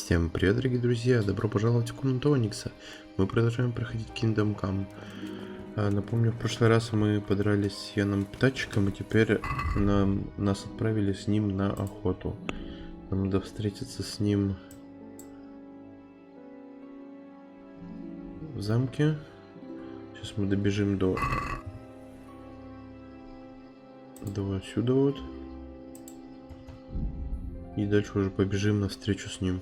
Всем привет, дорогие друзья! Добро пожаловать в комнату Оникса. Мы продолжаем проходить Kingdom Come. Напомню, в прошлый раз мы подрались с паном Птачеком, и теперь нас отправили с ним на охоту. Нам надо встретиться с ним в замке. Сейчас мы добежим до отсюда вот. И дальше уже побежим навстречу с ним.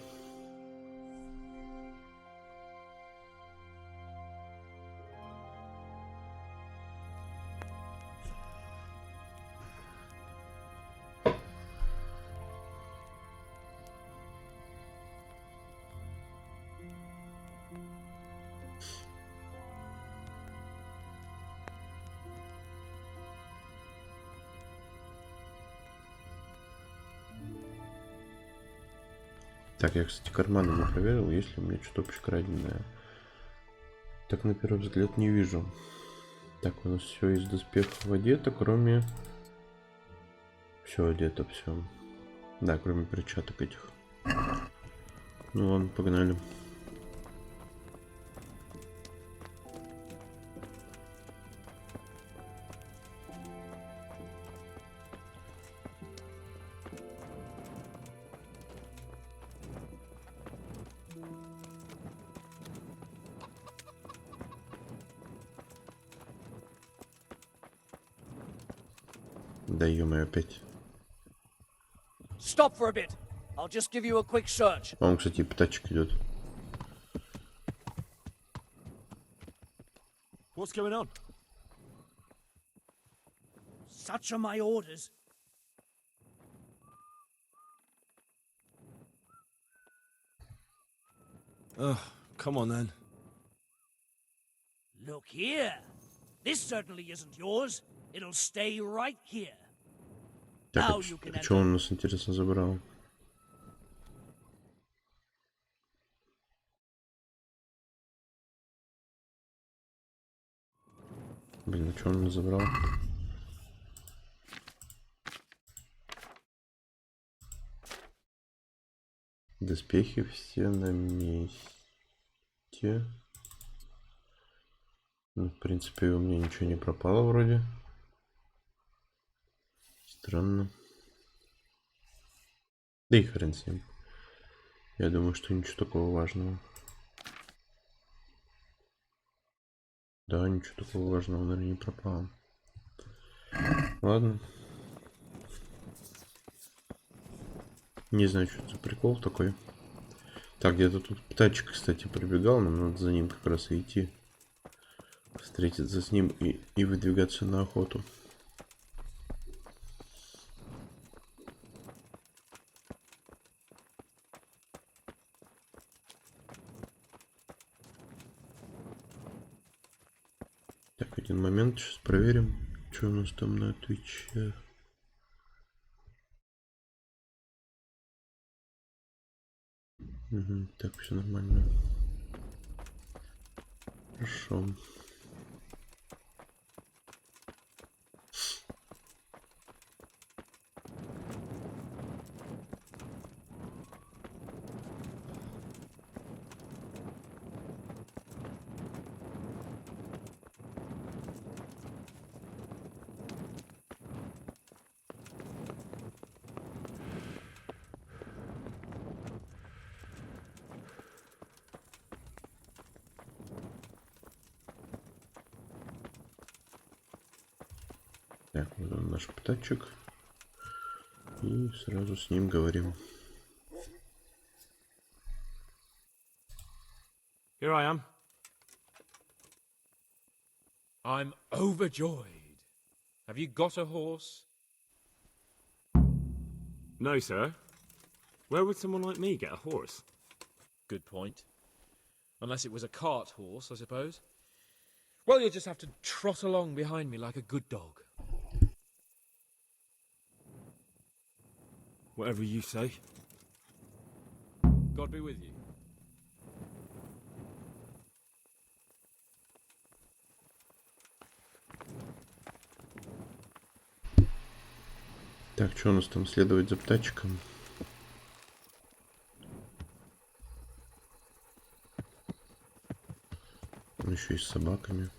Так, я, кстати, карманы не проверил, есть ли у меня что-то общекраденное. Так, на первый взгляд, не вижу. Так, у нас все из доспехов одето, кроме... Все одето, все. Да, кроме перчаток этих. Ну ладно, погнали. Да ё-моё, опять. Stop for a bit. I'll just give you a quick search. Он, кстати, Птачек идет. What's going on? Such are my orders. Oh, come on then. Look here. This certainly isn't yours. It'll stay right here. Так, Now you can что он у нас, интересно, забрал? Блин, а что он забрал? Доспехи все на месте. Ну, в принципе, у меня ничего не пропало вроде. Странно. Да и хрен с ним. Я думаю, что ничего такого важного. Да, ничего такого важного, наверное, не пропало. Ладно. Не знаю, что это за прикол такой. Так, где-то тут Птачек, кстати, пробегал. Нам надо за ним как раз и идти. Встретиться с ним и выдвигаться на охоту. Так, один момент, сейчас проверим, что у нас там на Твиче. Угу, так, все нормально. Хорошо. Так, вот он наш Птачек. И сразу с ним говорим. Here I am. I'm overjoyed. Have you got a horse? No, sir. Where would someone like me get a horse? Good point. Unless it was a cart horse, I suppose. Well, you'll just have to trot along behind me like a good dog. Whatever you say. God be with you. Так, что у нас там, следовать за Птачеком? Он еще и с собаками.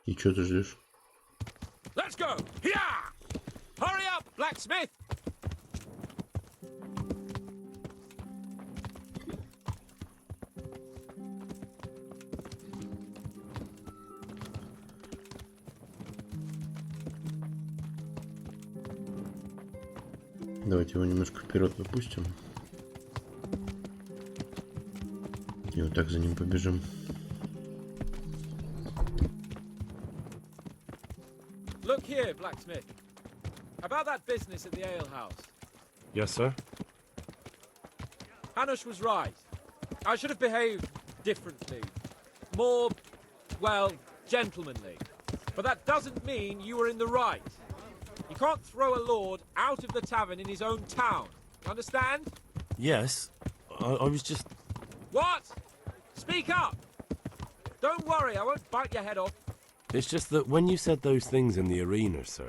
И что ты ждешь? Let's go! Yeah! Hurry up, blacksmith! Давайте его немножко вперед выпустим. И вот так за ним побежим. Look here, blacksmith. About that business at the alehouse. Yes, sir? Hanush was right. I should have behaved differently. More, well, gentlemanly. But that doesn't mean you were in the right. You can't throw a lord out of the tavern in his own town. Understand? Yes. I was just... What? Speak up! Don't worry, I won't bite your head off. It's just that when you said those things in the arena, sir,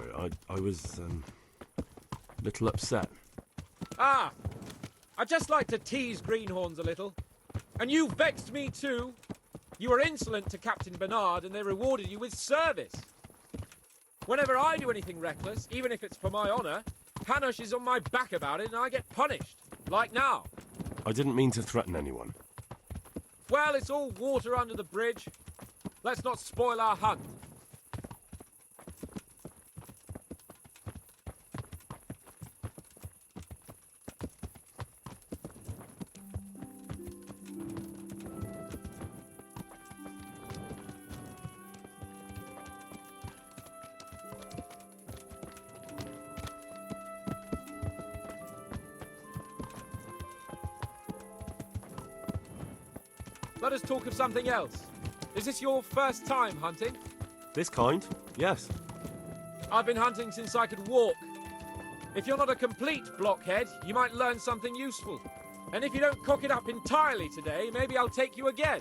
I was, a little upset. Ah! I just like to tease greenhorns a little. And you vexed me too. You were insolent to Captain Bernard and they rewarded you with service. Whenever I do anything reckless, even if it's for my honour, Hanush is on my back about it and I get punished. Like now. I didn't mean to threaten anyone. Well, it's all water under the bridge. Let's not spoil our hunt. Let us talk of something else. Is this your first time hunting? This kind? Yes. I've been hunting since I could walk. If you're not a complete blockhead, you might learn something useful. And if you don't cock it up entirely today, maybe I'll take you again.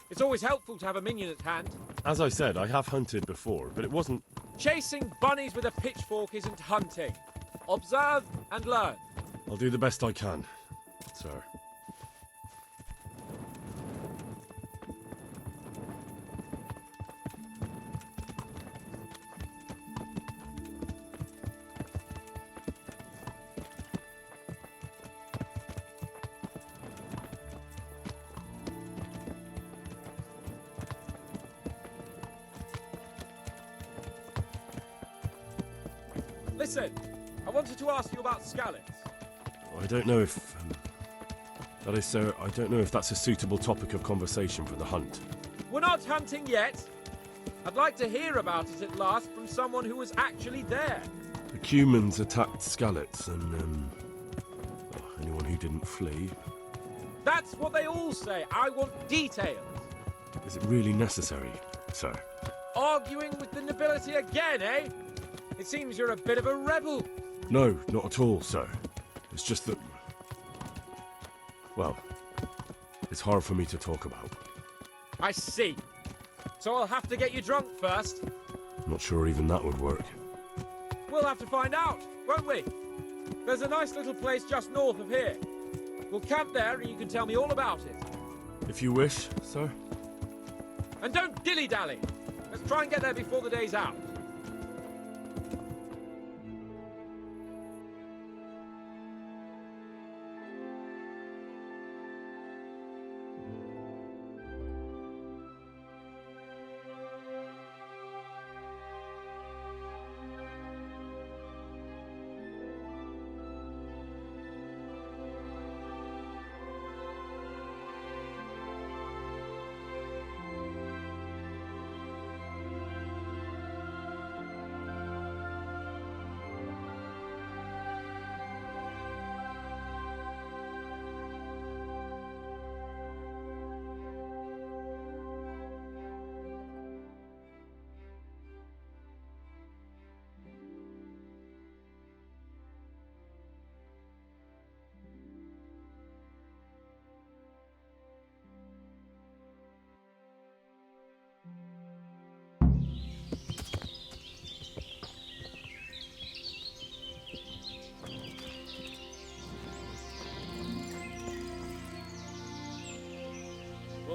It's always helpful to have a minion at hand. As I said, I have hunted before, but it wasn't... Chasing bunnies with a pitchfork isn't hunting. Observe and learn. I'll do the best I can, sir. Listen, I wanted to ask you about Skalitz. I don't know if... that is, sir, I don't know if that's a suitable topic of conversation for the hunt. We're not hunting yet. I'd like to hear about it at last from someone who was actually there. The Cumans attacked Skalitz and, anyone who didn't flee. That's what they all say. I want details. Is it really necessary, sir? Arguing with the nobility again, eh? It seems you're a bit of a rebel. No, not at all, sir. It's just that... well, it's hard for me to talk about. I see. So I'll have to get you drunk first. I'm not sure even that would work. We'll have to find out, won't we? There's a nice little place just north of here. We'll camp there and you can tell me all about it. If you wish, sir. And don't dilly-dally. Let's try and get there before the day's out.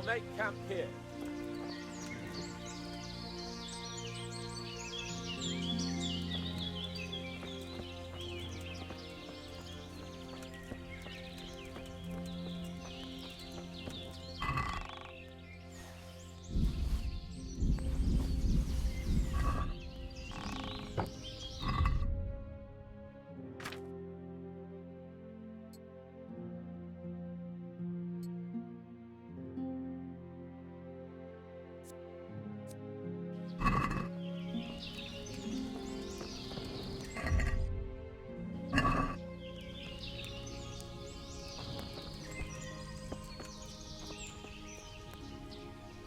make camp here.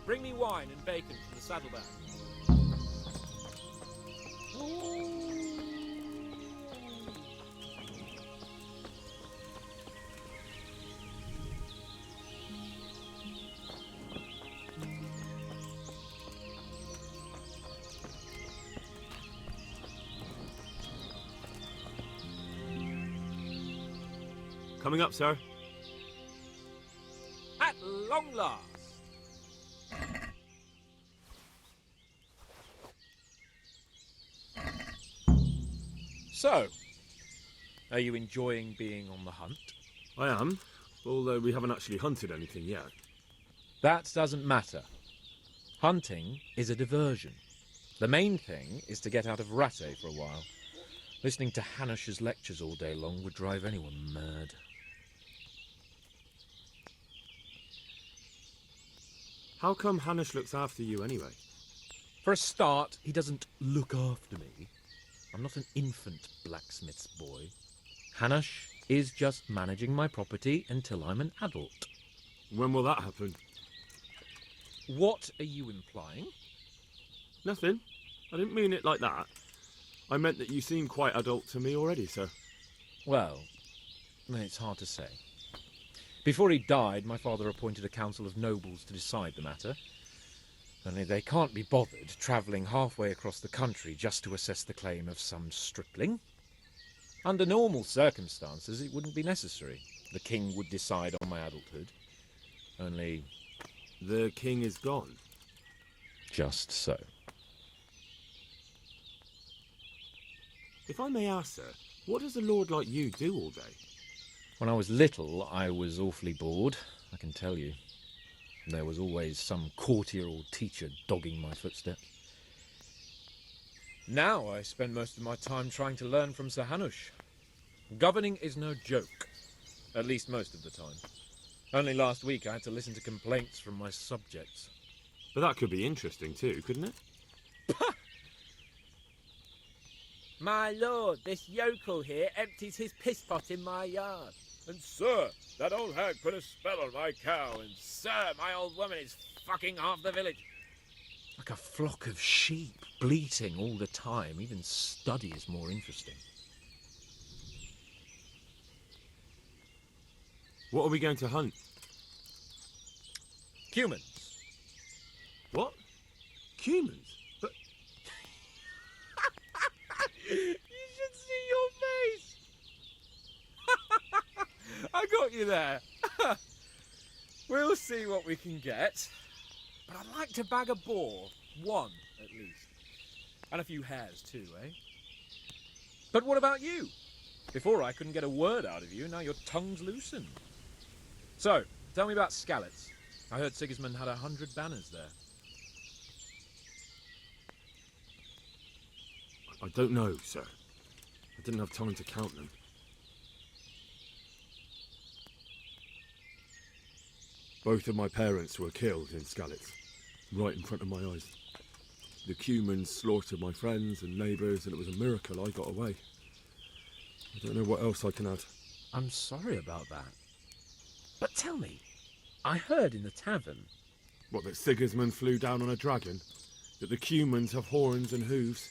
Bring me wine and bacon from the saddlebag. Coming up, sir. At long last. So, are you enjoying being on the hunt? I am, although we haven't actually hunted anything yet. That doesn't matter. Hunting is a diversion. The main thing is to get out of Ratае for a while. Listening to Hanush's lectures all day long would drive anyone mad. How come Hanush looks after you anyway? For a start, he doesn't look after me. I'm not an infant blacksmith's boy. Hanush is just managing my property until I'm an adult. When will that happen? What are you implying? Nothing. I didn't mean it like that. I meant that you seem quite adult to me already, sir. Well, it's hard to say. Before he died, my father appointed a council of nobles to decide the matter. Only they can't be bothered travelling halfway across the country just to assess the claim of some stripling. Under normal circumstances, it wouldn't be necessary. The king would decide on my adulthood. Only... The king is gone. just so. If I may ask, sir, what does a lord like you do all day? When I was little, I was awfully bored, I can tell you. There was always some courtier or teacher dogging my footsteps. Now I spend most of my time trying to learn from Sir Hanush. Governing is no joke, at least most of the time. Only last week I had to listen to complaints from my subjects. But that could be interesting too, couldn't it? My lord, this yokel here empties his piss pot in my yard. And sir, that old hag put a spell on my cow, and Sir, my old woman is fucking half the village. like a flock of sheep, bleating all the time. Even study is more interesting. What are we going to hunt? Humans. What? Humans? But You should see your face. I got you there. We'll see what we can get. But I'd like to bag a boar. One, at least. And a few hares, too, eh? But what about you? Before I couldn't get a word out of you, now your tongue's loosened. So, tell me about Skalitz. I heard Sigismund had 100 banners there. I don't know, sir. I didn't have time to count them. Both of my parents were killed in Skalitz, right in front of my eyes. The Cumans slaughtered my friends and neighbours, and it was a miracle I got away. I don't know what else I can add. I'm sorry about that. But tell me, I heard in the tavern... What, that Sigismund flew down on a dragon? That the Cumans have horns and hooves?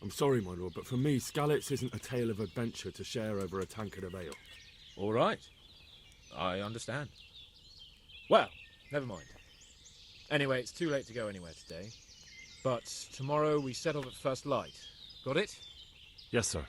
I'm sorry, my lord, but for me, Skalitz isn't a tale of adventure to share over a tankard of ale. All right. I understand. Well, never mind. Anyway, it's too late to go anywhere today. But tomorrow we set off at first light. Got it? Yes, sir.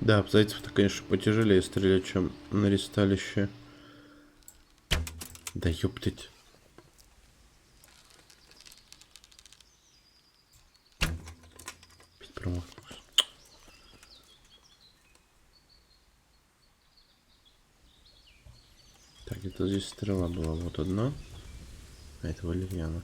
Да, в зайцев-то, конечно, потяжелее стрелять, чем на ресталище. Да ёптать. Опять промахнулся. Так, где-то здесь стрела была. Вот одна. А это валерьяна.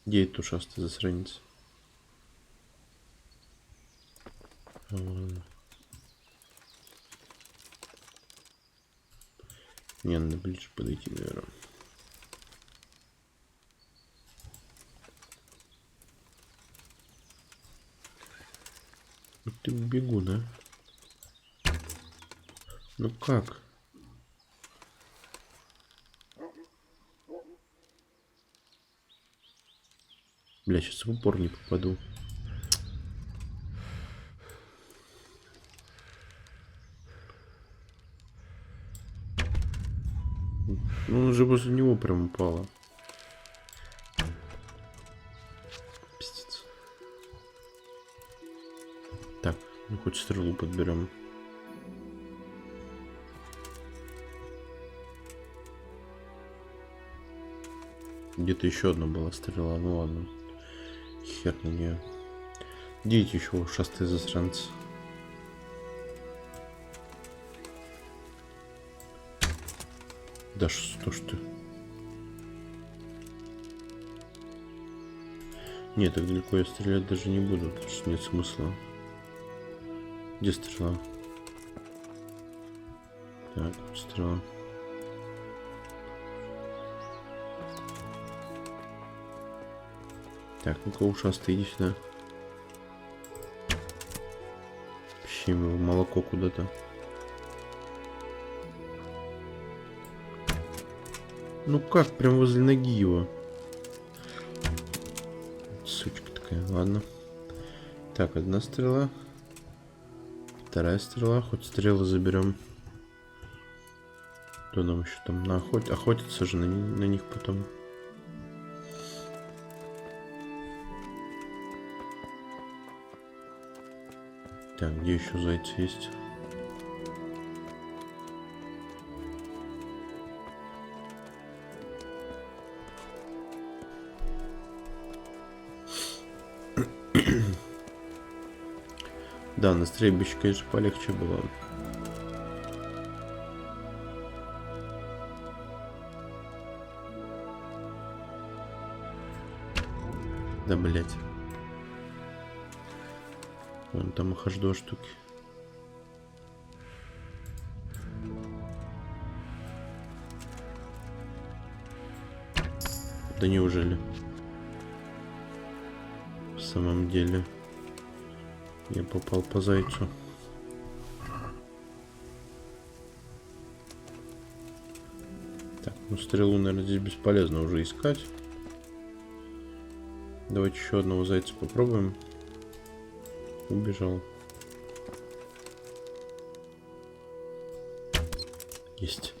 Где это ушастый засранец? Мне надо ближе подойти, наверное. Ты бегу, да? Ну как? Бля, сейчас в упор не попаду. Ну, он же возле него прям упало. Пиздец. Так, ну хоть стрелу подберем. Где-то еще одна была стрела, ну ладно. Хер на нее. Где эти еще ушастые засранцы? Да что ж ты? Нет, так далеко я стрелять даже не буду, потому что нет смысла. Где стрела? Так, вот стрела. Так, ну-ка, ушастый, иди сюда. Пищем его молоко куда-то. Ну как, прям возле ноги его. Сучка такая, ладно. Так, одна стрела. Вторая стрела, хоть стрелы заберем. Кто нам еще там на охотиться же на них потом. Так, где еще зайцы есть? Да, на стрельбище, конечно, полегче было. Да, блять. Вон там их аж 2 штуки. Да неужели? В самом деле я попал по зайцу. Так, ну стрелу, наверное, здесь бесполезно уже искать. Давайте еще одного зайца попробуем. Убежал. Есть.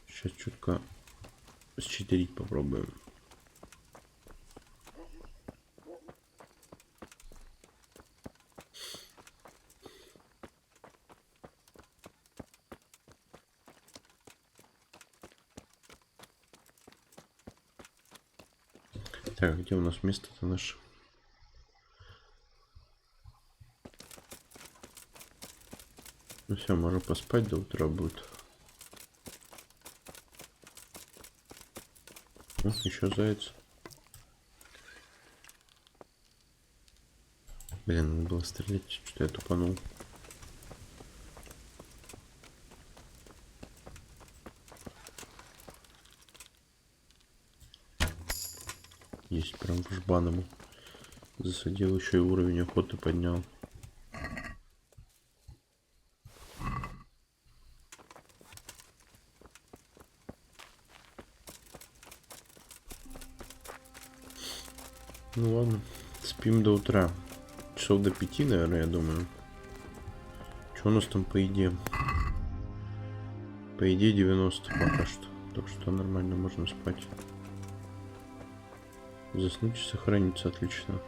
Сейчас чутка считерить попробуем. Так, где у нас место-то наше? Ну все, можно поспать, до утра будет. Ну, еще заяц. Блин, надо было стрелять, что-то я тупанул. Есть прям в жбаному. Засадил, еще и уровень охоты поднял. Ну ладно, спим до утра. Часов до 5, наверное, я думаю. Что у нас там по еде? По идее 90 пока что. Так что нормально, можно спать. Заснуть и сохраниться отлично.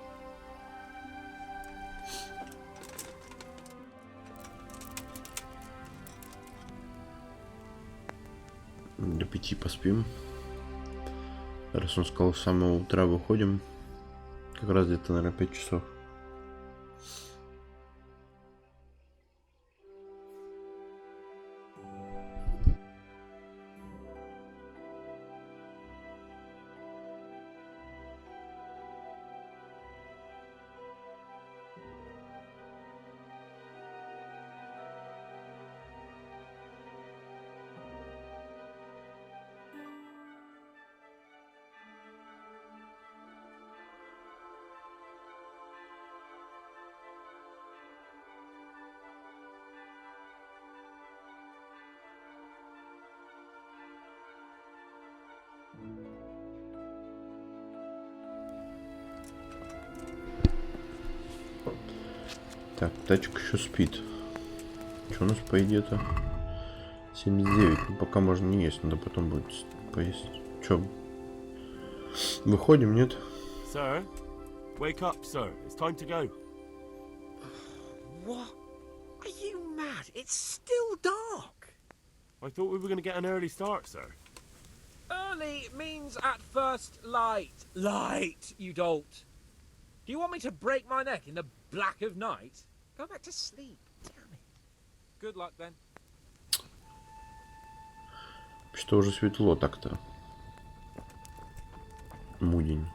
До 5 поспим. Раз он сказал, с самого утра выходим. Как раз где-то, наверное, 5 часов. Так, тачка еще спит. Что у нас по идее-то? 79. Ну, пока можно не есть, надо потом будет поесть. Че? Выходим, нет? Sir, wake up, sir. It's time to go. What? Are you mad? It's still dark. I thought we were going to get an early start, sir. Early means at first light. Light, you dolt. Do you want me to break my neck in the black of night? Go back to sleep. Damn it. Good luck then. Что уже светло так-то. Мудень.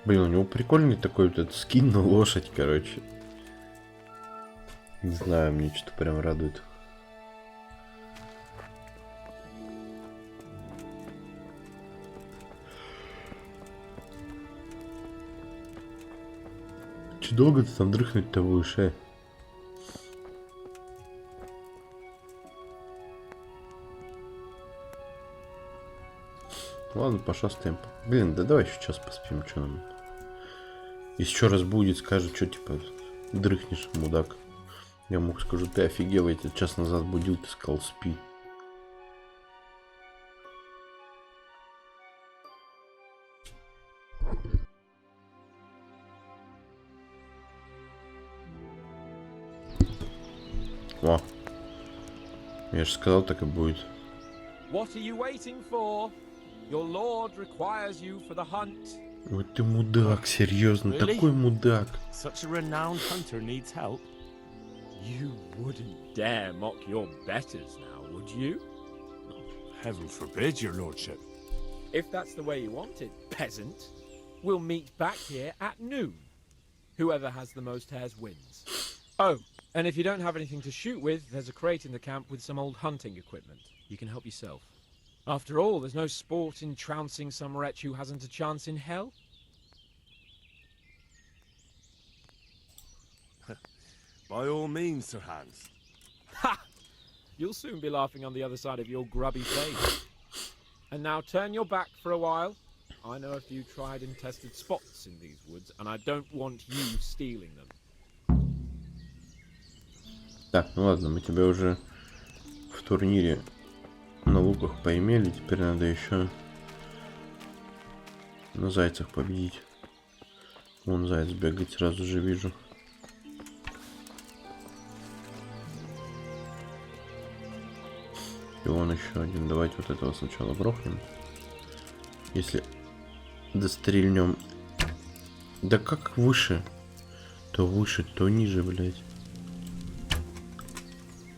Блин, у него прикольный такой вот этот скин на лошадь, короче. Не знаю, мне что-то прям радует. Че долго ты там дрыхнуть-то будешь, а? Ладно, пошастаем. Блин, да давай еще час поспим, что нам. Если еще раз будет, скажет, что типа дрыхнешь, мудак. Я мог скажу, ты офигел, я тебя час назад будил, ты сказал, спи. О, я же сказал, так и будет. What are you waiting for? Your lord requires you for the hunt. Вот ты мудак, серьезно, Really? такой мудак. Such a renowned hunter needs help. You wouldn't dare mock your betters now, would you? Heaven forbid, your lordship. If that's the way you want it, peasant, we'll meet back here at noon. Whoever has the most hares wins. Oh, and if you don't have anything to shoot with, there's a crate in the camp with some old hunting equipment. You can help yourself. After all, there's no sport in trouncing some wretch who hasn't a chance in hell. By all means, Sir Hans. Ha! You'll soon be laughing on the other side of your grubby face. And now turn your back for a while. I know a few tried and tested spots in these woods, and I don't want you stealing them. Так, ну ладно, мы тебя уже в турнире на луках поимели, теперь надо еще на зайцах победить. Вон заяц бегает, сразу же вижу. И вон еще один. Давайте вот этого сначала грохнем. Если дострельнем. Да как выше? То выше, то ниже, блядь.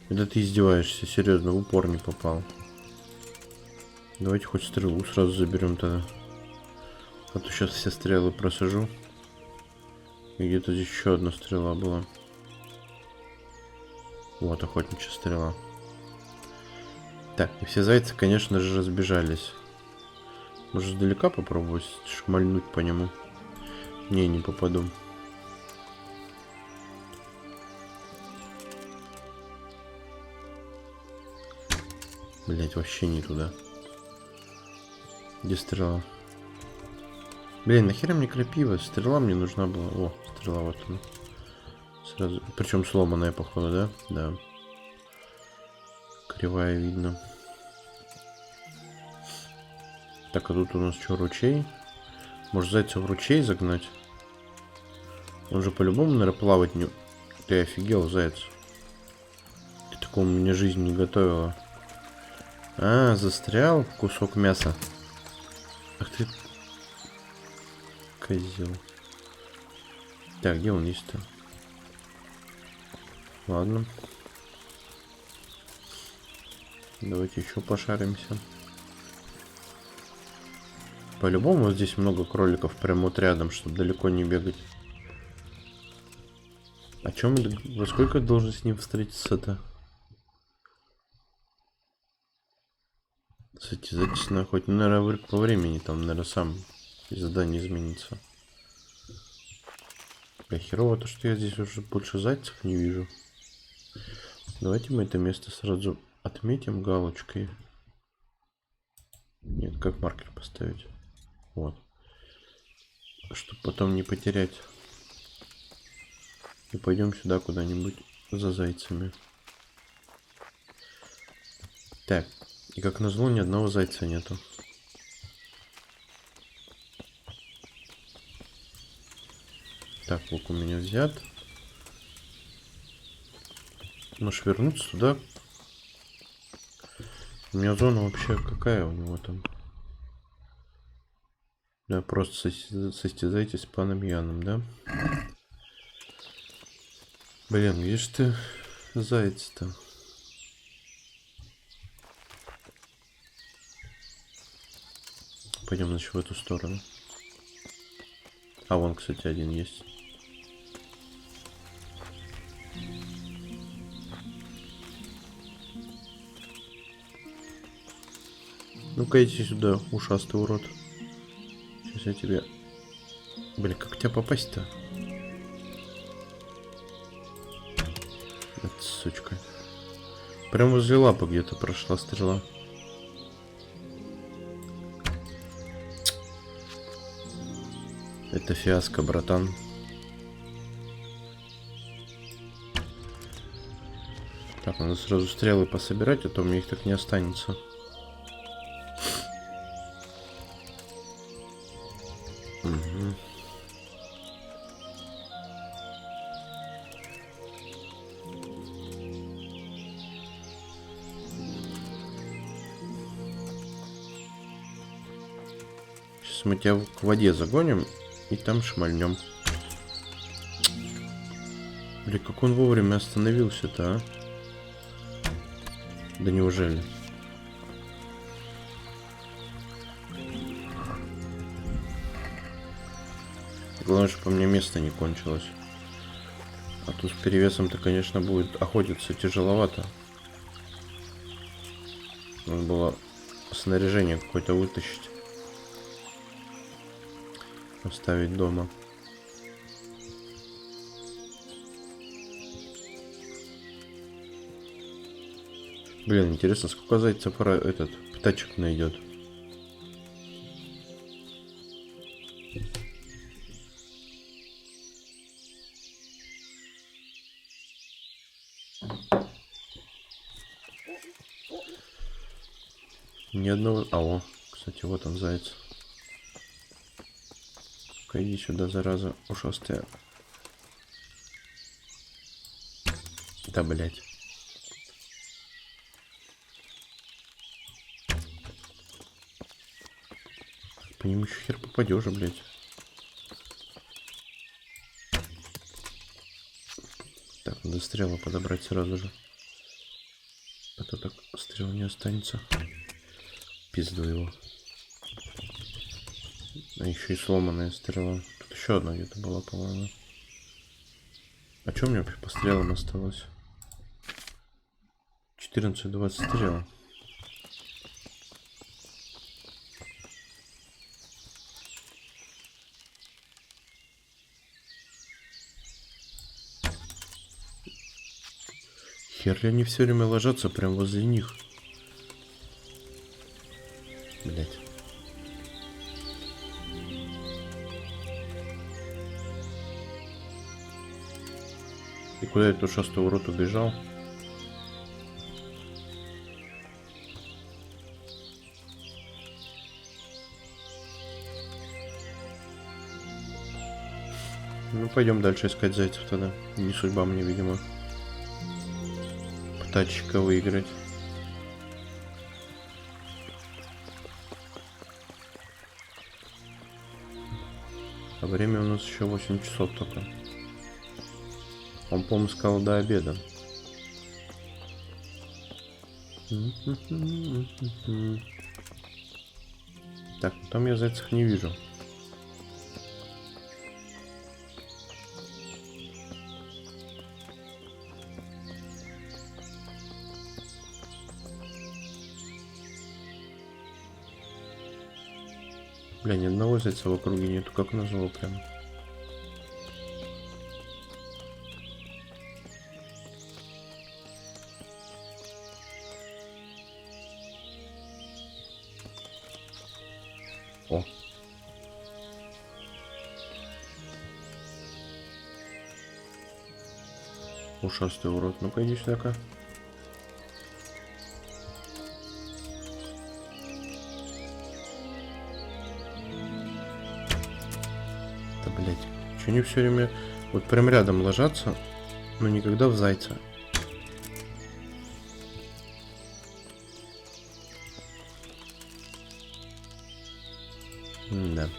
Это ты издеваешься, серьезно, в упор не попал. Давайте хоть стрелу сразу заберем тогда. А то сейчас все стрелы просажу. И где-то здесь еще одна стрела была. Вот, охотничья стрела. Так, и все зайцы, конечно же, разбежались. Может, издалека попробовать шмальнуть по нему? Не попаду. Блять, вообще не туда. Где стрела? Блин, нахера мне крапива? Стрела мне нужна была. О, стрела вот она. Сразу. Причем сломанная, походу, да? Да. Кривая видно. Так, а тут у нас что, ручей? Может, зайца в ручей загнать? Он же по-любому, наверное, плавать не... Ты офигел, заяц. К такому мне жизнь не готовила. А, застрял кусок мяса. Ах ты... Козел. Так, где он есть-то? Ладно. Давайте еще пошаримся. По-любому здесь много кроликов прямо вот рядом, чтобы далеко не бегать. А чем мы... Во сколько должен с ним встретиться-то? Состязательно хоть, наверное, по времени там, наверное, сам задание изменится. Бля, херово то, что я здесь уже больше зайцев не вижу. Давайте мы это место сразу отметим галочкой. Нет, как маркер поставить? Вот. Чтобы потом не потерять. И пойдем сюда куда-нибудь за зайцами. Так. И как назло, ни одного зайца нету. Так, лук у меня взят. Можешь вернуться туда. У меня зона вообще какая у него там? Да, просто состязайтесь с паном Яном, да? Блин, где ж ты, заяц-то? Пойдем, значит, в эту сторону. А вон, кстати, один есть. Ну-ка иди сюда, ушастый урод. Сейчас я тебе... Блин, как тебя попасть-то? Это сучка. Прям возле лапы где-то прошла стрела. Это фиаско, братан. Так, надо сразу стрелы пособирать, а то у меня их так не останется. Угу. Сейчас мы тебя к воде загоним и там шмальнем. Блин, как он вовремя остановился-то, а? Да неужели? Главное, чтобы у меня место не кончилось. А тут с перевесом-то, конечно, будет охотиться тяжеловато. Надо было снаряжение какое-то вытащить. Оставить дома. Блин, интересно, сколько зайцев этот птачек найдет. Ни одного... А, о, кстати, вот он, заяц. Ну-ка, иди сюда, зараза ушастая. Да, блядь. По нему еще хер попадешь, блядь. Так, надо стрелы подобрать сразу же. А то так стрел не останется. Пизду его. А еще и сломанная стрела. Тут еще одна где-то была, по-моему. А что у меня по стрелам осталось? 14-20 стрел. Хер ли они все время ложатся прям возле них? Блять. И куда этот ушастый урод убежал? Ну, пойдем дальше искать зайцев тогда. Не судьба мне, видимо, Птачека выиграть. А время у нас еще 8 часов только. Он, по-моему, сказал до обеда. Так, там я зайцев не вижу. Бля, ни одного зайца в округе нету, как назло прям. О. Ушастый урод, ну-ка иди сюда-ка. Да, блять, че они все время вот прям рядом ложатся, но никогда в зайца. Да.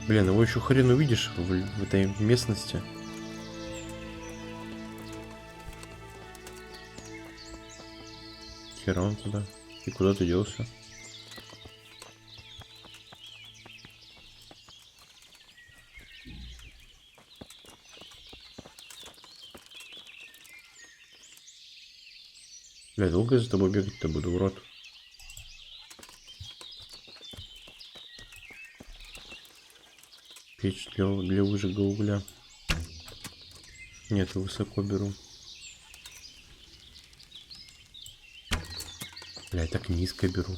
Блин, его еще хрен увидишь в этой местности. Хера он куда? И куда ты делся? Бля, долго я за тобой бегать-то буду, урод. Печь для выжига угля. Нет, высоко беру. Бля, я так низко беру.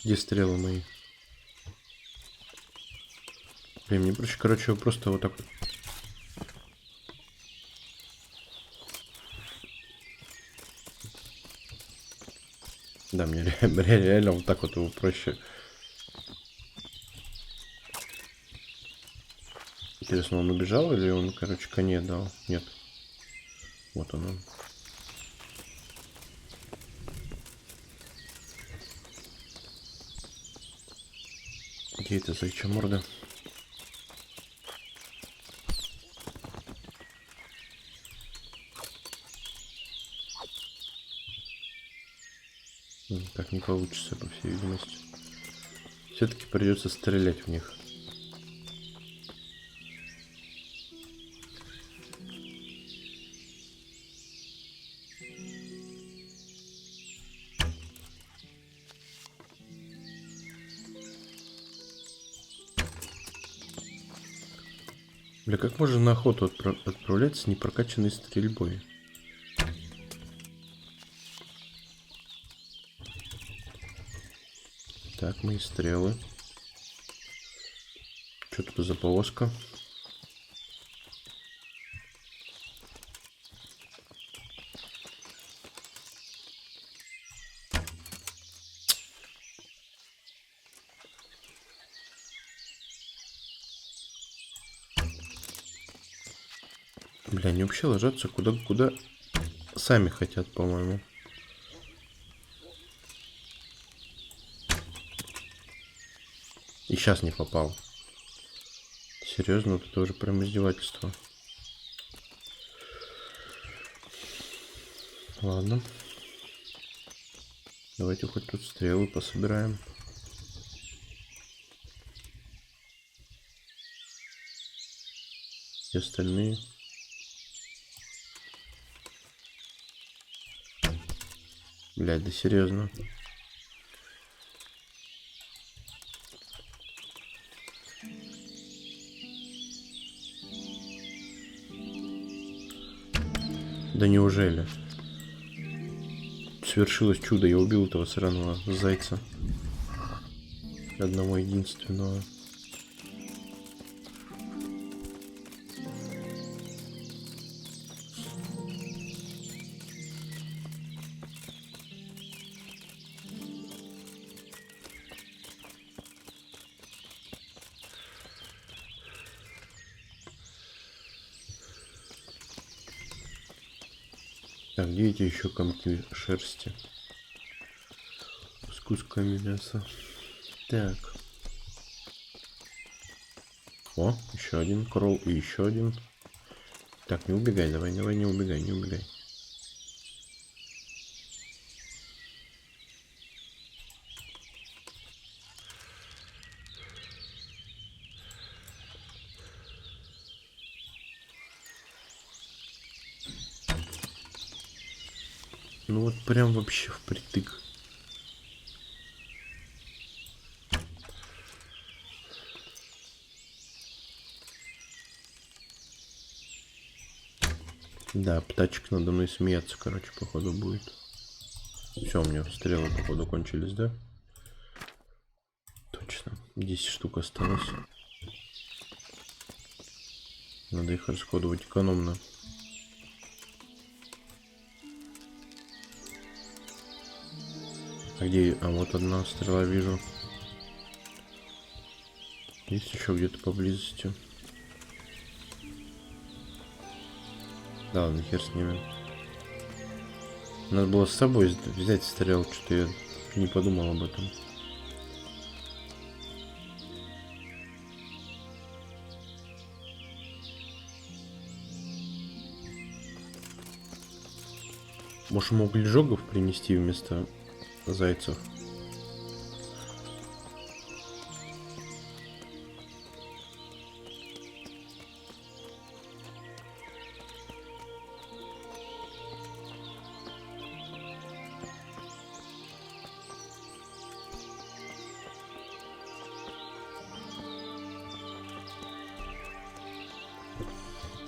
Где стрелы мои? Бля, мне проще, короче, просто вот так вот. Да, мне реально вот так вот его проще. Интересно, он убежал или он, короче, коне дал? Нет. Вот он. Где это зайчья морда? Так не получится, по всей видимости. Все-таки придется стрелять в них. Бля, как можно на охоту отправляться с непрокачанной стрельбой? Так, мои стрелы. Что тут за повозка? Бля, они вообще ложатся куда сами хотят, по-моему. И сейчас не попал. Серьезно, это тоже прям издевательство. Ладно. Давайте хоть тут стрелы пособираем. И остальные. Блядь, да серьезно. Да неужели? Свершилось чудо, я убил этого сраного зайца. Одного единственного. Так, где эти еще комки шерсти? С кусками мяса. Так. О, еще один кролл и еще один. Так, не убегай, давай, не убегай, не убегай. Ну вот прям вообще впритык. Да, птачек надо мной смеяться, короче, походу будет. Все, у меня стрелы, походу, кончились, да? Точно. 10 штук осталось. Надо их расходовать экономно. А где? А вот одна стрела вижу. Есть еще где-то поблизости. Да, ладно, хер с ними. Надо было с собой взять стрел, что-то я не подумал об этом. Может, ему углежогов принести вместо зайцев?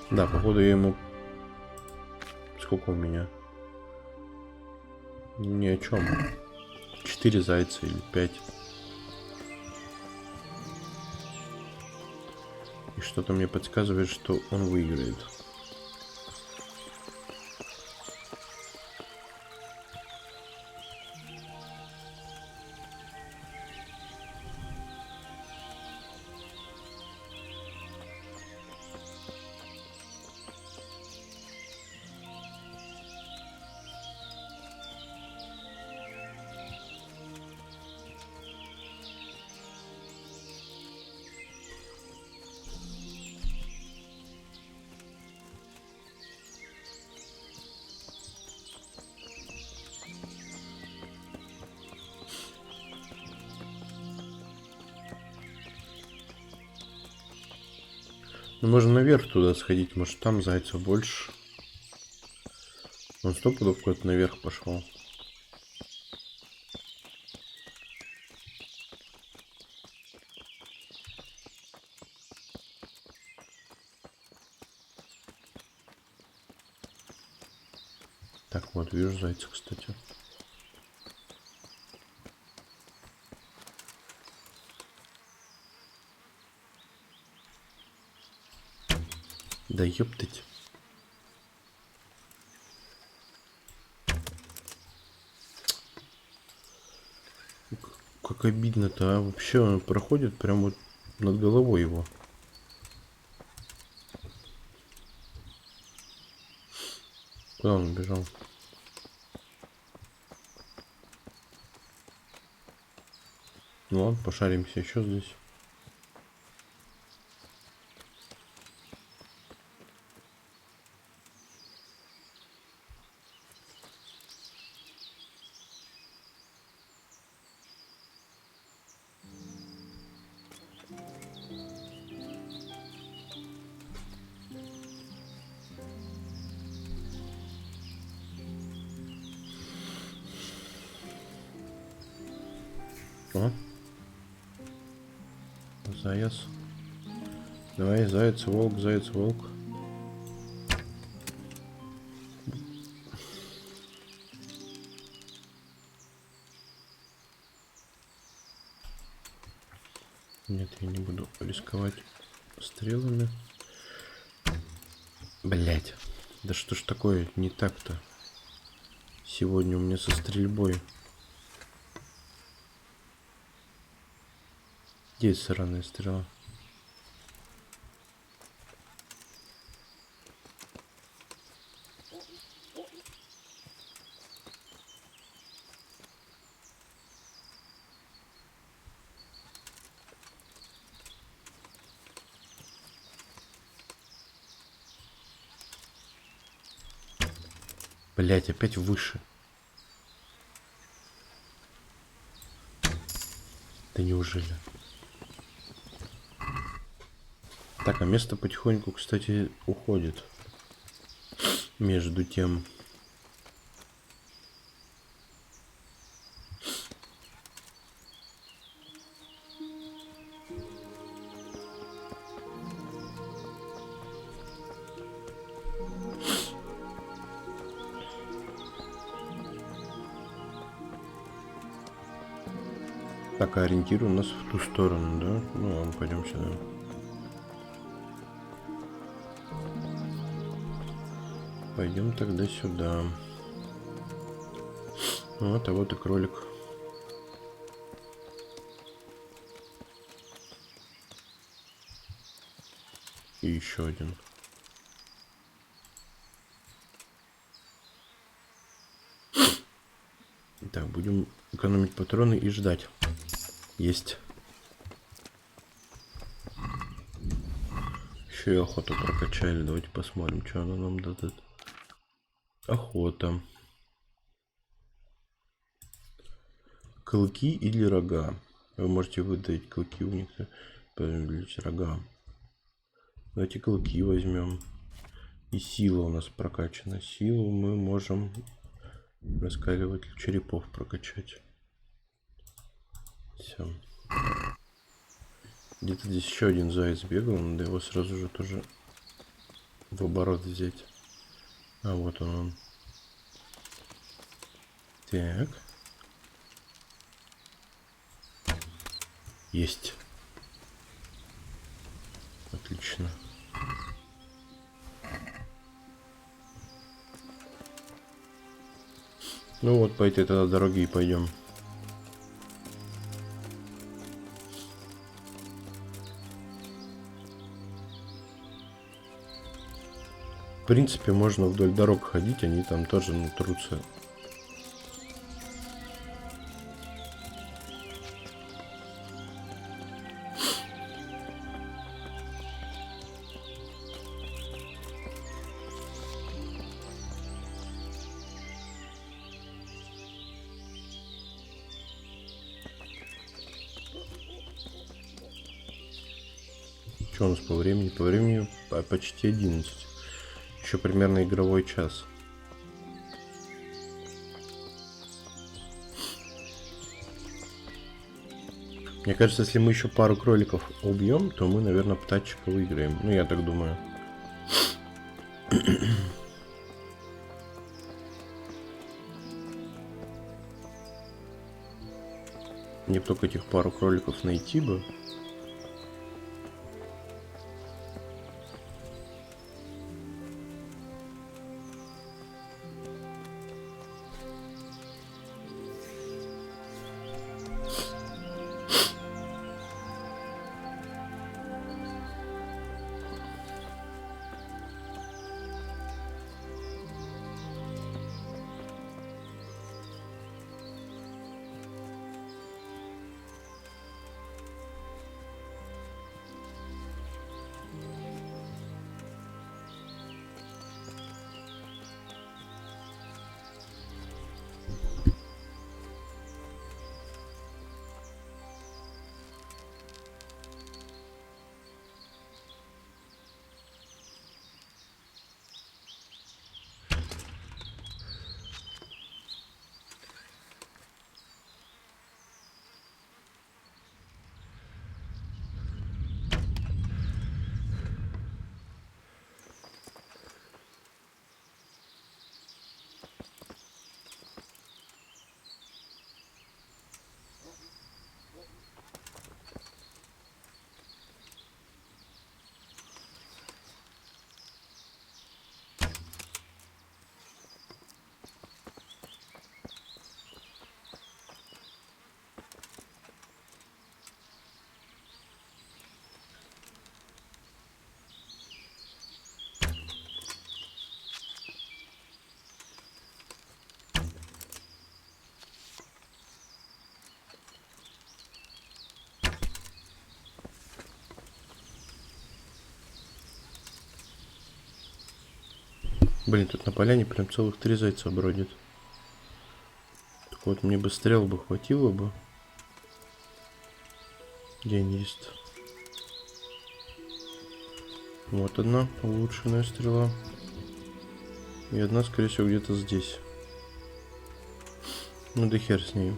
Да, походу я ему... Сколько у меня? Ни о чем. 4 зайца или 5. И что-то мне подсказывает, что он выиграет. Ну, можно наверх туда сходить, может там зайцев больше. Он 100 пудов куда-то наверх пошел. Так, вот, вижу зайца, кстати. Да ёптать. Как обидно-то, а? Вообще он проходит прям вот над головой его. Куда он убежал? Ну ладно, пошаримся еще здесь. О. Заяц. Давай, заяц, волк, заяц, волк. Я не буду рисковать стрелами. Блять. Да что ж такое не так-то? Сегодня у меня со стрельбой. Где сраная стрела? Блять, опять выше. Да неужели? Так, а место потихоньку, кстати, уходит. Между тем. Так, а ориентир у нас в ту сторону, да? Ну, ладно, пойдем сюда. Пойдем тогда сюда. Вот, а вот и кролик. И еще один. Так, будем экономить патроны и ждать. Есть. Еще и охоту прокачали. Давайте посмотрим, что она нам дадет. Охота. Клыки или рога. Вы можете выдать клыки у них, увеличить рога. Давайте клыки возьмем. И сила у нас прокачана. Силу мы можем раскаливать черепов прокачать. Все. Где-то здесь еще один заяц бегал, надо его сразу же тоже в оборот взять. А вот он. Так. Есть. Отлично. Ну вот, по этой тогда дороге и пойдем. В принципе, можно вдоль дорог ходить, они там тоже трутся. Что у нас по времени? По времени почти 11. Еще примерно игровой час. Мне кажется, если мы еще пару кроликов убьем, то мы, наверное, Птачека выиграем. Ну, я так думаю. Мне только этих пару кроликов найти бы. Блин, тут на поляне прям целых 3 зайца бродит. Так вот, мне бы стрел бы хватило бы. Где они есть? Вот одна улучшенная стрела. И одна, скорее всего, где-то здесь. Ну да хер с ней.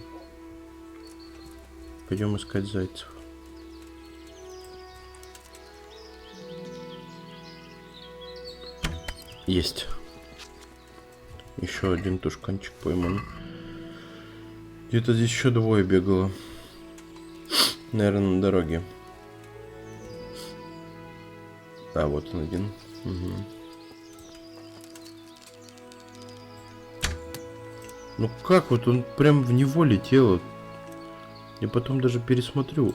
Пойдем искать зайцев. Есть. Еще один тушканчик пойман. Где-то здесь еще 2 бегало. Наверное, на дороге. А, вот он один. Угу. Ну как вот он прям в него летел? Я потом даже пересмотрю.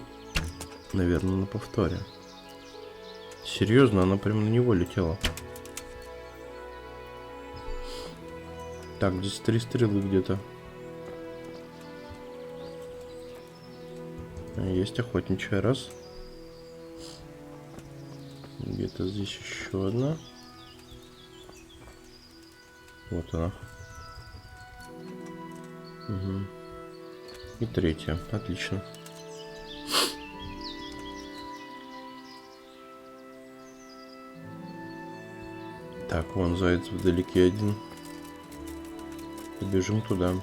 Наверное, на повторе. Серьезно, она прям на него летела. Так, здесь 3 стрелы где-то. Есть охотничья, раз. Где-то здесь еще одна. Вот она. Угу. И 3-я. Отлично. Так, вон заяц вдалеке один. Побежим туда.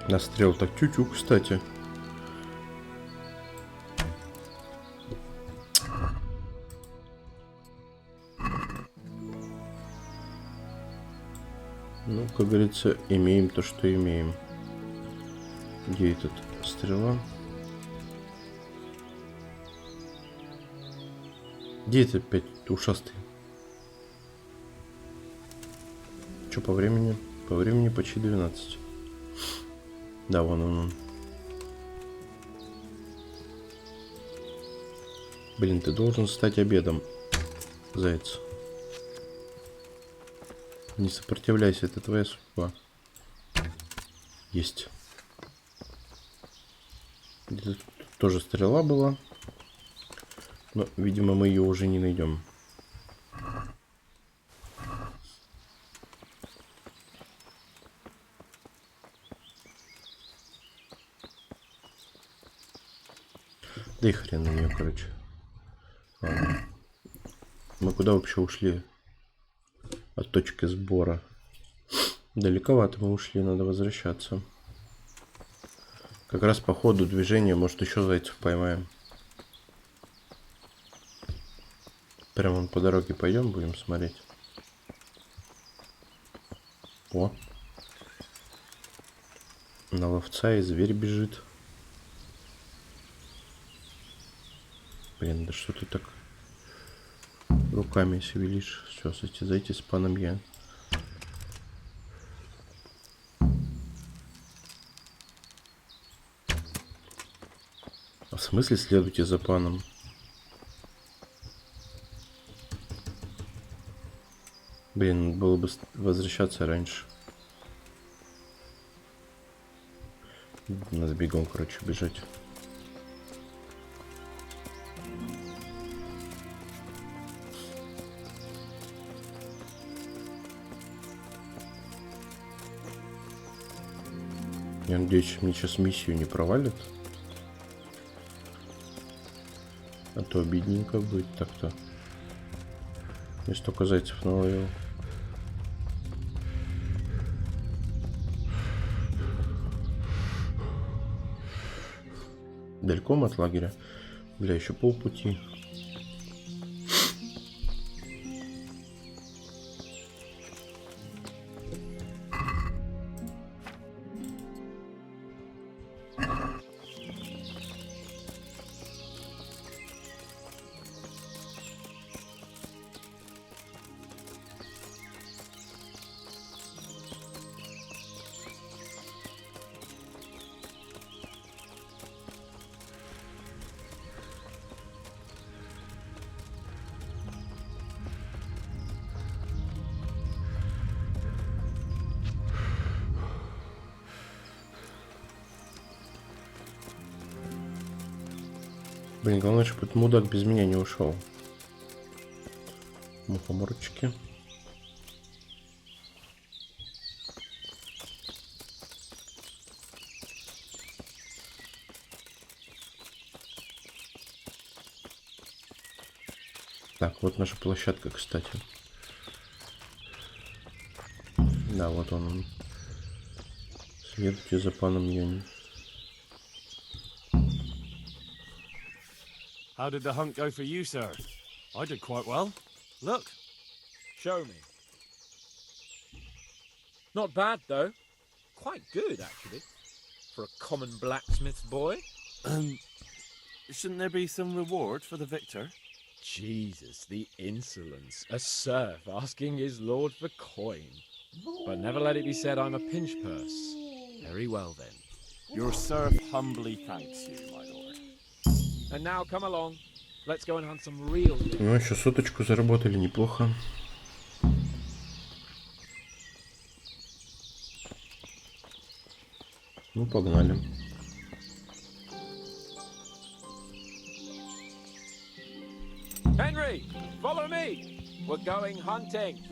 Настрел так тю-тю, кстати. Ну, как говорится, имеем то, что имеем. Где этот стрела? Где это опять ушастый? Что по времени? По времени почти 12. Да, вон он. Блин, ты должен стать обедом, заяц. Не сопротивляйся, это твоя судьба. Есть. Где-то тут тоже стрела была. Но, видимо, мы ее уже не найдем. Да и хрен на нее, короче. Ладно. Мы куда вообще ушли? От точки сбора. Далековато мы ушли, надо возвращаться. Как раз по ходу движения, может, еще зайцев поймаем. Прям вон по дороге пойдем, будем смотреть. О! На ловца и зверь бежит. Блин, да что ты так руками шевелишь? Все, состязайтесь с паном я. А в смысле следуйте за паном? Блин, было бы возвращаться раньше. Надо бегом, короче, бежать. Я надеюсь, мне сейчас миссию не провалят. А то обидненько будет так-то. Я столько зайцев наловил. Далеко от лагеря? Бля, еще полпути. Блин, главное, чтобы этот мудак без меня не ушел. Мухоморчики. Так, вот наша площадка, кстати. Да, вот он. Следуйте за паном Яни. How did the hunt go for you, sir? I did quite well. Look. Show me. Not bad, though. Quite good, actually. For a common blacksmith's boy. Shouldn't there be some reward for the victor? Jesus, the insolence. A serf asking his lord for coin. But never let it be said I'm a pinch purse. Very well, then. Your serf humbly thanks you, my lord. And now come along. Let's go and hunt some real... Ну, еще соточку заработали, неплохо. Ну, погнали. Henry, follow me. We're going hunting.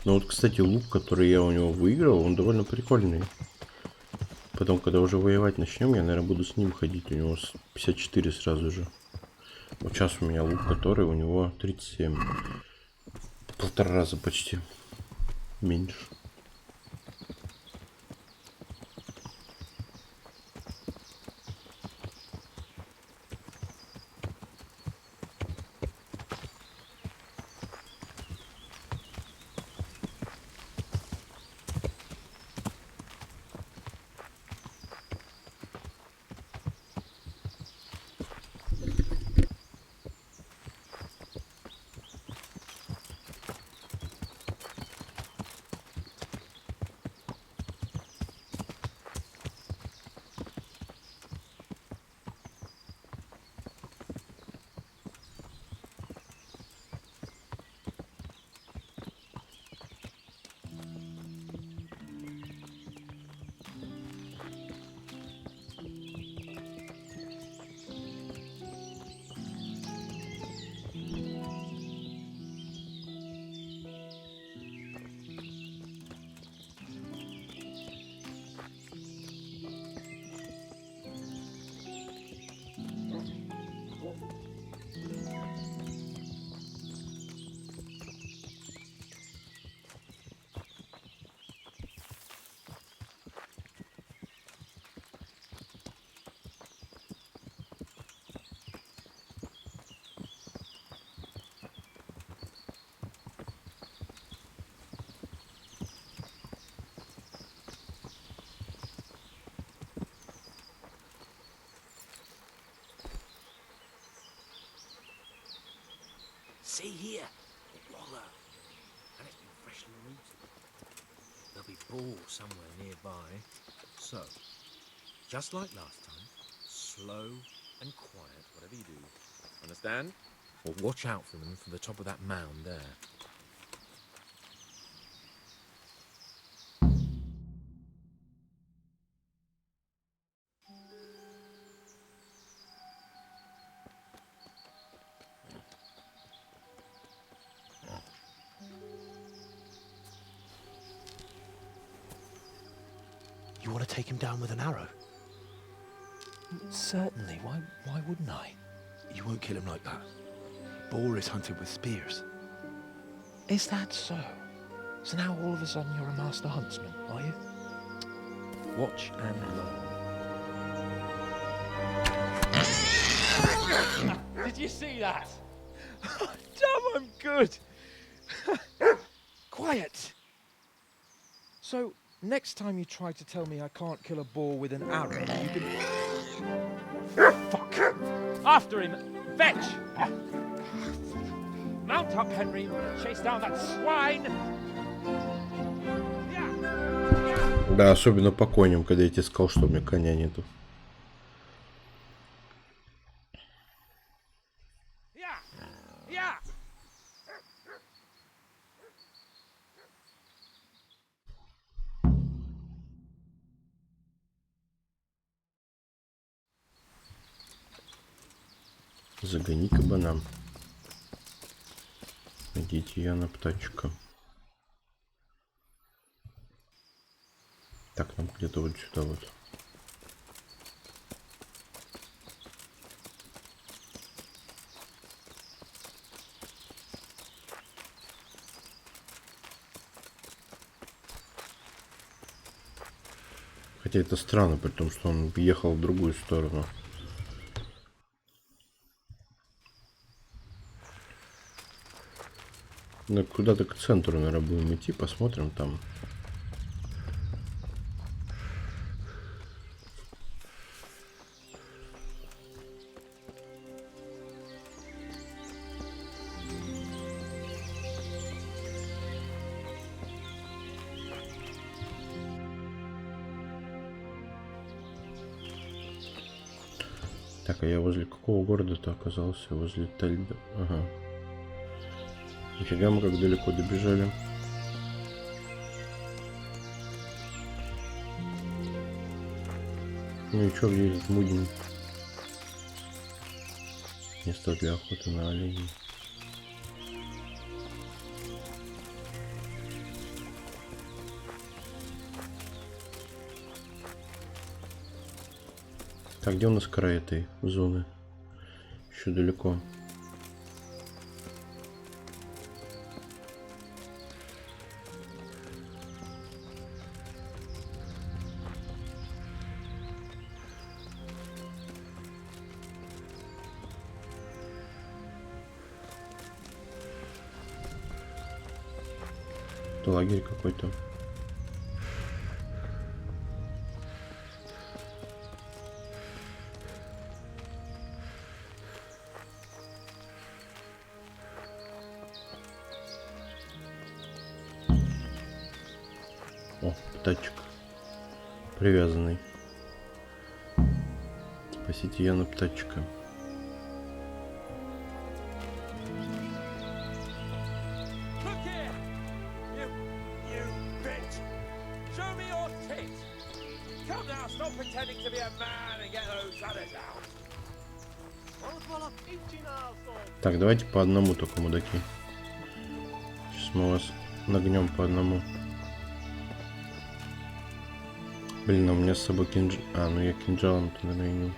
Ну вот, кстати, лук, который я у него выиграл, он довольно прикольный. Потом, когда уже воевать начнем, я, наверное, буду с ним ходить. У него 54 сразу же. Вот сейчас у меня лук, который у него 37. Полтора раза почти меньше. See here, a wallow, and it's been freshly rooted. There'll be balls somewhere nearby. So, just like last time, slow and quiet, whatever you do. Understand? Or watch out for them from the top of that mound there. You want to take him down with an arrow? Certainly. Why wouldn't I? You won't kill him like that. Boar is hunted with spears. Is that so? So now all of a sudden you're a master huntsman, are you? Watch and learn. Did you see that? Damn, I'm good. Quiet. So, next time you try to tell me I can't kill a boar with an arrow, you can... Fuck! After him! Fetch! Mount up, Henry. Chase down that swine! Да, особенно по коням, когда я тебе сказал, что у меня коня нету. Загони кабана. Идите я на птачка. Так, нам где-то вот сюда вот. Хотя это странно, при том, что он ехал в другую сторону. Ну, куда-то к центру, наверное, будем идти, посмотрим там. Так, а я возле какого города-то оказался? Возле Тальда. Ага. Нифига мы как далеко добежали. Ну и чё, где этот мудень? Место для охоты на оленей. Так, где у нас край этой зоны? Еще далеко. Это лагерь какой-то. О, птачек. Привязанный. Спасите Яна Птачека. Так, давайте по одному только, мудаки. Сейчас мы вас нагнем по одному. Блин, а у меня с собой кинжал. А, ну я кинжалом-то нагоню.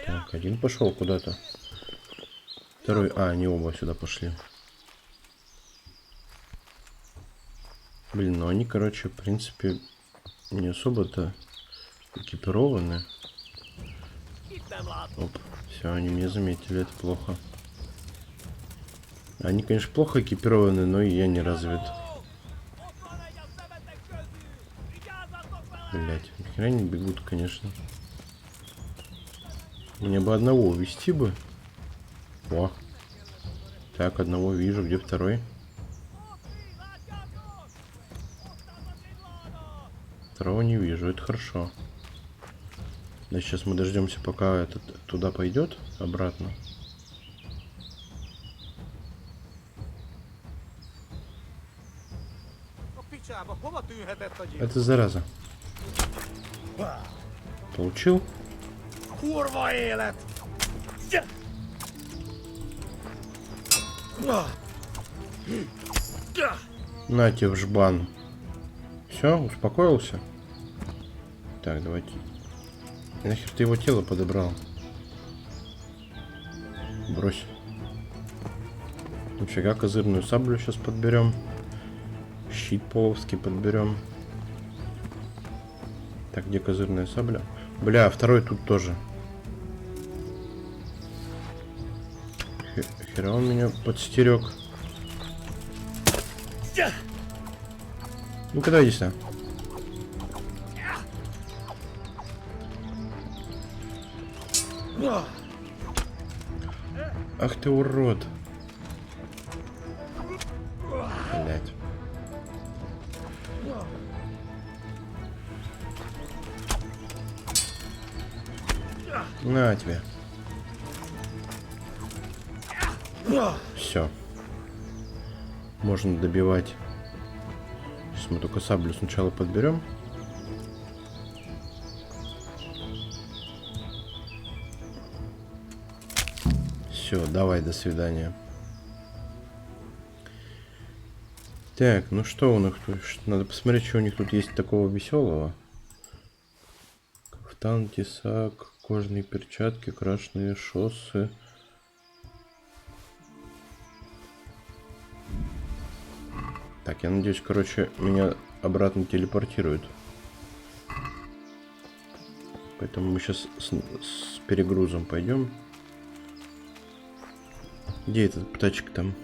Так, один пошел куда-то. Второй. А, они оба сюда пошли. Блин, ну они, короче, в принципе, не особо-то экипированы. Оп, все, они меня заметили, это плохо. Они, конечно, плохо экипированы, но и я не развит. Блять, нихера не бегут, конечно. Мне бы одного увести бы. О. Так, одного вижу, где второй? Второго не вижу, это хорошо. Да, сейчас мы дождемся, пока этот туда пойдет, обратно. Это зараза. Получил? На тебе в жбан. Все, успокоился? Так, давайте. Нахер ты его тело подобрал? Брось. Нифига, козырную саблю сейчас подберем. Щит половский подберем. Так, где козырная сабля? Бля, второй тут тоже. Хера он меня подстерег. Ну-ка, давай иди сюда. Ах ты урод. На тебе. Все. Можно добивать. Сейчас мы только саблю сначала подберем. Все, давай, до свидания. Так, ну что у них тут? Надо посмотреть, что у них тут есть такого веселого. Кафтан, тесак, кожаные перчатки, крашеные шоссы. Так, я надеюсь, короче, меня обратно телепортируют. Поэтому мы сейчас с перегрузом пойдем. Где этот птачек там?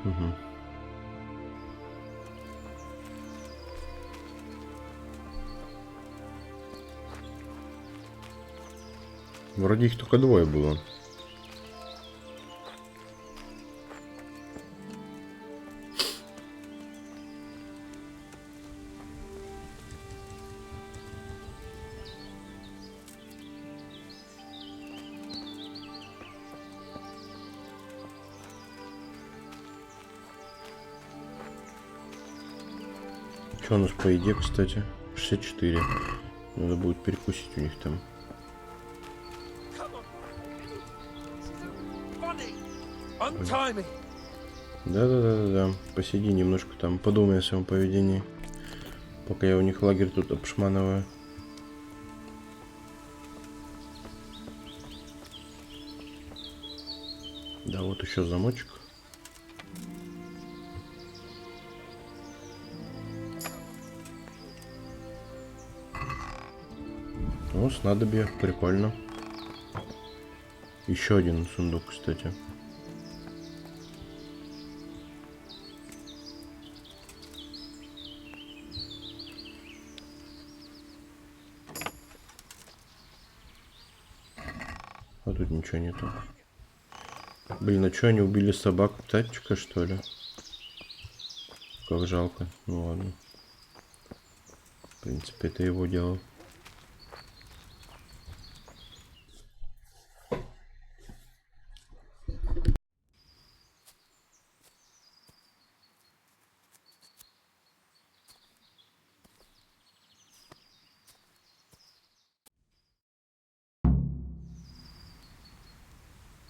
Угу. Вроде их только двое было. Что у нас по еде, кстати? 64. Надо будет перекусить у них там. Да. Посиди немножко там, подумай о своем поведении. Пока я у них лагерь тут обшманываю. Да, вот еще замочек. О, снадобье, прикольно. Еще один сундук, кстати. А тут ничего нету. Блин, а что, они убили собаку Птачека, что ли? Как жалко. Ну ладно. В принципе, это его дело.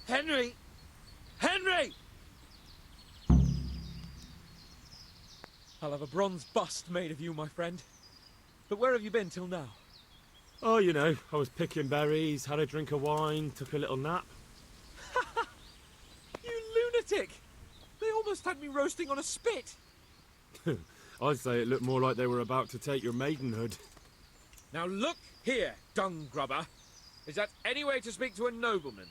Henry! Henry! I'll have a bronze bust made of you, my friend. But where have you been till now? Oh, you know, I was picking berries, had a drink of wine, took a little nap. You lunatic! They almost had me roasting on a spit! I'd say it looked more like they were about to take your maidenhood. Now look here, dung grubber. Is that any way to speak to a nobleman?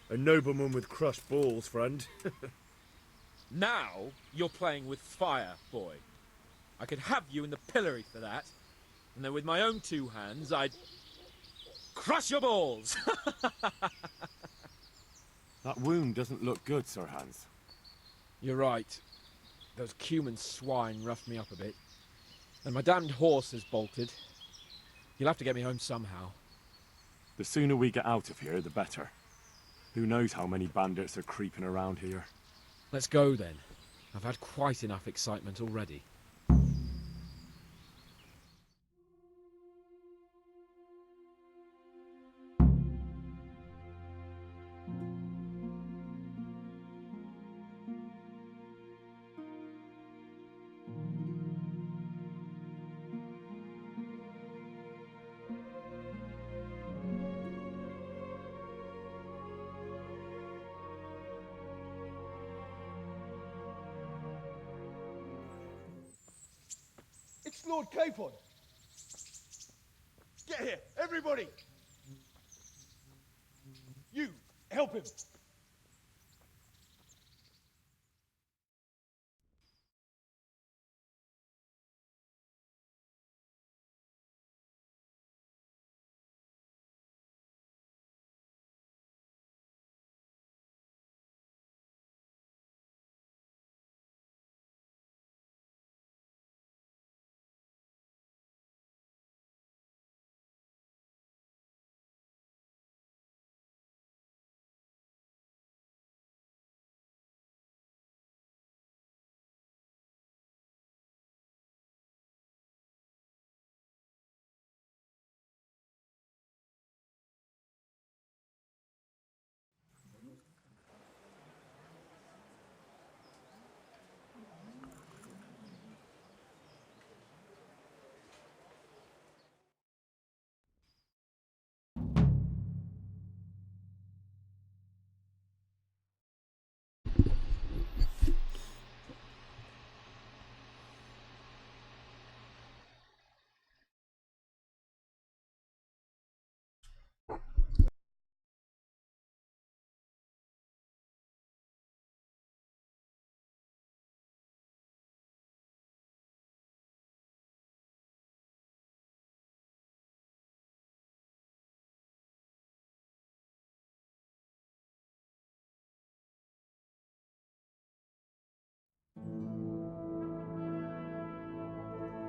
A nobleman with crushed balls, friend. Now you're playing with fire, boy. I could have you in the pillory for that. And then with my own two hands, I'd crush your balls! That wound doesn't look good, Sir Hans. You're right. Those Cuman swine roughed me up a bit. And my damned horse has bolted. You'll have to get me home somehow. The sooner we get out of here, the better. Who knows how many bandits are creeping around here. Let's go then. I've had quite enough excitement already. It's Lord Capon! Get here, everybody! You, help him!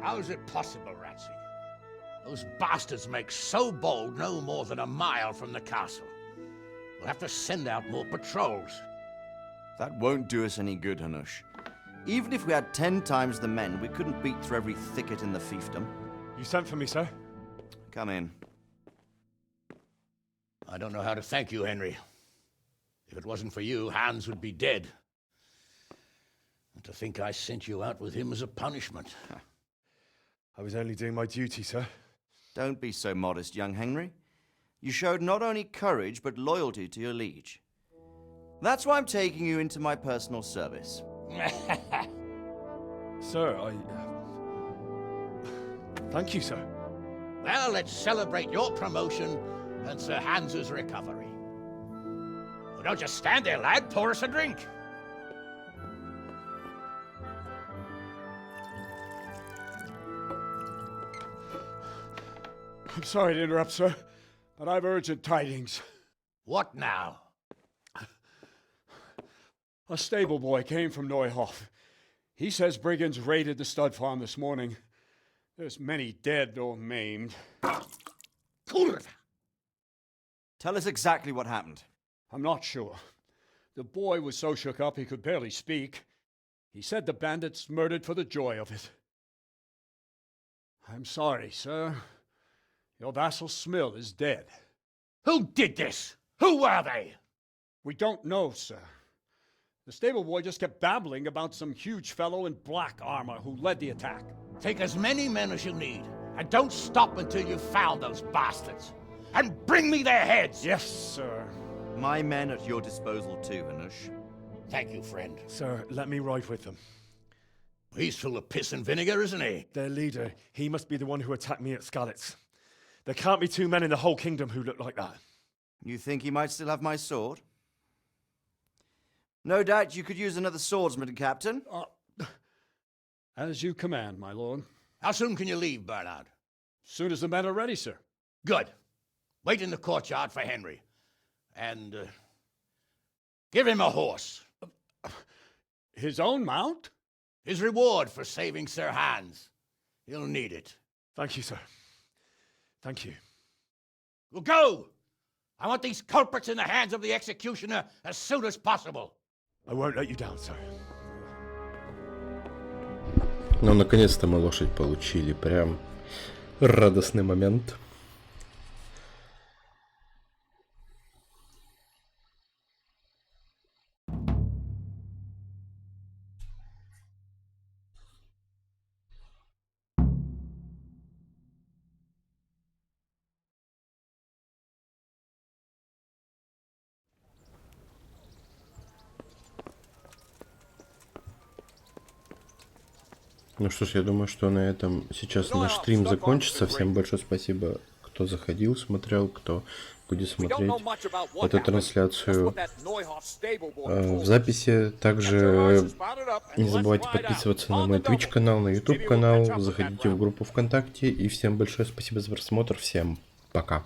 How is it possible, Radzig? Those bastards make so bold no more than a mile from the castle. We'll have to send out more patrols. That won't do us any good, Hanush. Even if we had 10 times the men, we couldn't beat through every thicket in the fiefdom. You sent for me, sir? Come in. I don't know how to thank you, Henry. If it wasn't for you, Hans would be dead. And to think I sent you out with him as a punishment. I was only doing my duty, sir. Don't be so modest, young Henry. You showed not only courage, but loyalty to your liege. That's why I'm taking you into my personal service. Sir, thank you, sir. Well, let's celebrate your promotion and Sir Hans's recovery. Well, don't just stand there, lad. Pour us a drink. I'm sorry to interrupt, sir, but I've urgent tidings. What now? A stable boy came from Neuhof. He says brigands raided the stud farm this morning. There's many dead or maimed. Kurva! Tell us exactly what happened. I'm not sure. The boy was so shook up he could barely speak. He said the bandits murdered for the joy of it. I'm sorry, sir. Your vassal Smill is dead. Who did this? Who were they? We don't know, sir. The stable boy just kept babbling about some huge fellow in black armor who led the attack. Take as many men as you need, and don't stop until you've found those bastards. And bring me their heads! Yes, sir. My men at your disposal too, Hanush. Thank you, friend. Sir, let me ride with them. He's full of piss and vinegar, isn't he? Their leader, he must be the one who attacked me at Skalitz. There can't be two men in the whole kingdom who look like that. You think he might still have my sword? No doubt you could use another swordsman, Captain. As you command, my lord. How soon can you leave, Bernard? Soon as the men are ready, sir. Good. Wait in the courtyard for Henry. And, give him a horse. His own mount? His reward for saving Sir Hans. He'll need it. Thank you, sir. Thank you. Well, go! I want these culprits in the hands of the executioner as soon as possible. I won't let you down, sir. Ну, наконец-то мы лошадь получили. Прям радостный момент. Ну что ж, я думаю, что на этом сейчас наш стрим закончится. Всем большое спасибо, кто заходил, смотрел, кто будет смотреть эту трансляцию в записи. Также не забывайте подписываться на мой Twitch канал, на YouTube канал, заходите в группу ВКонтакте. И всем большое спасибо за просмотр. Всем пока.